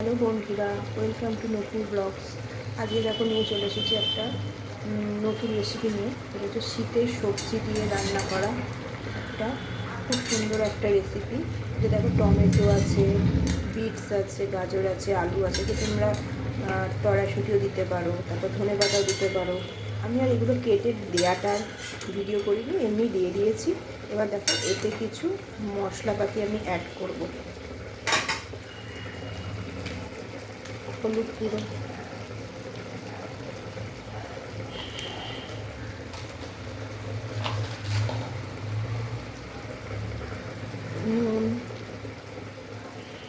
Hello বন্ধুরা, welcome to নতুন blogs. আজকে দেখো নিয়ে চলে এসেছি একটা নতুন রেসিপি নিয়ে। এটা হচ্ছে শীতের সবজি দিয়ে রান্না করা একটা খুব সুন্দর একটা রেসিপি। যে দেখো টমেটো আছে, বিটস আছে, গাজর আছে, আলু আছে, তো তোমরা কড়াইশুঁটিও দিতে পারো, তারপর ধনেপাতাও দিতে পারো। আমি আর এগুলো কেটে দেওয়াটার ভিডিও করিনি, এমনি দিয়ে দিয়েছি। এবার দেখো এতে কিছু মশলাপাতি আমি অ্যাড করব। হলুদ গুঁড়ো, নুন,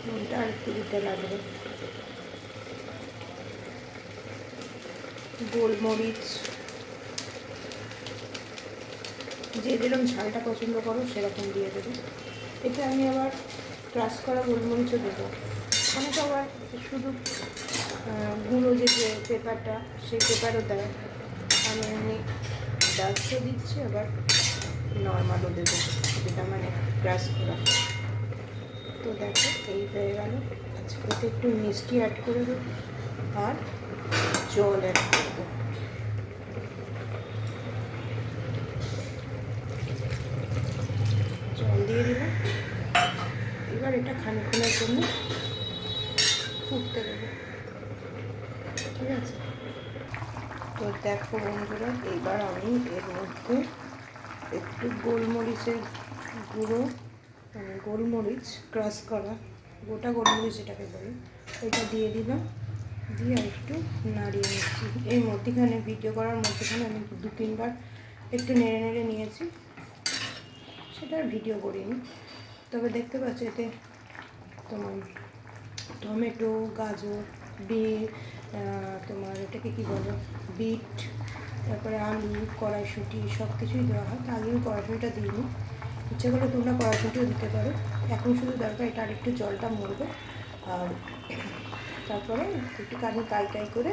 নুনটা আর একটু দিতে লাগবে, গোলমরিচ, যে যেরকম ঝালটা পছন্দ করো সেরকম দিয়ে দেবে। এতে আমি আবার ক্রাশ করা গোলমরিচও দেবো। অনেকে আবার শুধু গুঁড়ো যে পেপারটা, সেই পেপারও দেয়। আমি এমনি ডাস্টও দিচ্ছি, আবার নর্মালও দেবো, যেটা মানে ক্রাশ করা। তো দেখো এই হয়ে গেল। আচ্ছা, এতে একটু মিষ্টি অ্যাড করে দেবো আর জল অ্যাড করবো। জল দিয়ে দিলাম। এবার এটা খানিকক্ষণের জন্য ফুটতে দেবো, ঠিক আছে? তো দেখো বন্ধুরা, এবার আমি এর মধ্যে একটু গোলমরিচের গুঁড়ো, মানে গোলমরিচ ক্রাশ করা, গোটা গোলমরিচ এটাকে বলি, এটা দিয়ে দিলাম। দিয়ে একটু নাড়িয়ে নিচ্ছি। এই মধ্যেখানে ভিডিও করার মধ্যেখানে আমি 2-3 বার একটু নেড়ে নেড়ে নিয়েছি, সেটা আর ভিডিও করিনি। তবে দেখতে পাচ্ছি এতে তোমার টমেটো, গাজর, তোমার এটাকে কী বলো, বিট, তারপরে আলু, কড়াইশুঁটি সব কিছুই দেওয়া হয়। তা আগেও কড়াইশুঁটিটা দিইনি, ইচ্ছে করলে তোমরা কড়াইশুঁটিও দিতে পারো। এখন শুধু দরকার এটা আর একটু জলটা মরবে, আর তারপরে একটু কাই কাই করে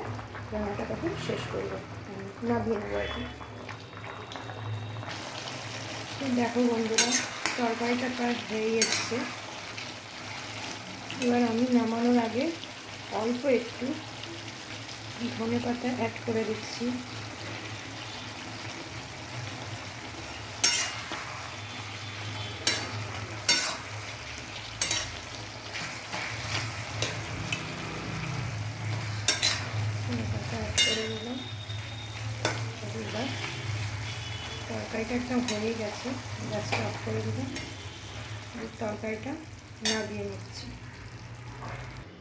রান্নাটা তখন শেষ করবো, নামিয়ে নেবো আর কি। দেখো বন্ধুরা, তরকারিটা প্রায় হয়ে এসছে। এবার আমি নামানোর আগে অল্প একটু ধনেপাতা অ্যাড করে দিচ্ছি। ধনেপাতা অ্যাড করে দিলাম। এবার তরকারিটা একদম হয়ে গেছে, গ্যাসটা অফ করে দিলাম। তরকারিটা নামিয়ে নিচ্ছি।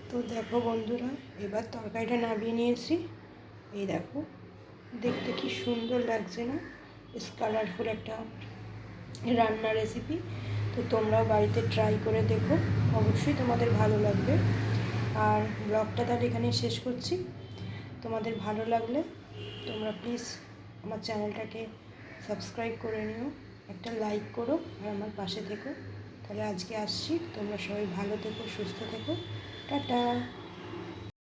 তো দেখো বন্ধুরা, এবার তরকারিটা নামিয়ে নিয়েছি। এই দেখো, দেখতে কি সুন্দর লাগছে না? বেশ কালারফুল একটা রান্না রেসিপি। তো তোমরাও বাড়িতে ট্রাই করে দেখো, অবশ্যই তোমাদের ভালো লাগবে। আর ব্লগটা তাহলে এখানেই শেষ করছি। তোমাদের ভালো লাগলে তোমরা প্লিজ আমার চ্যানেলটাকে সাবস্ক্রাইব করে নিও, একটা লাইক করো আর আমার পাশে থেকো। তাহলে আজকে আসছি, তোমরা সবাই ভালো থেকো, সুস্থ থেকো, টাটা।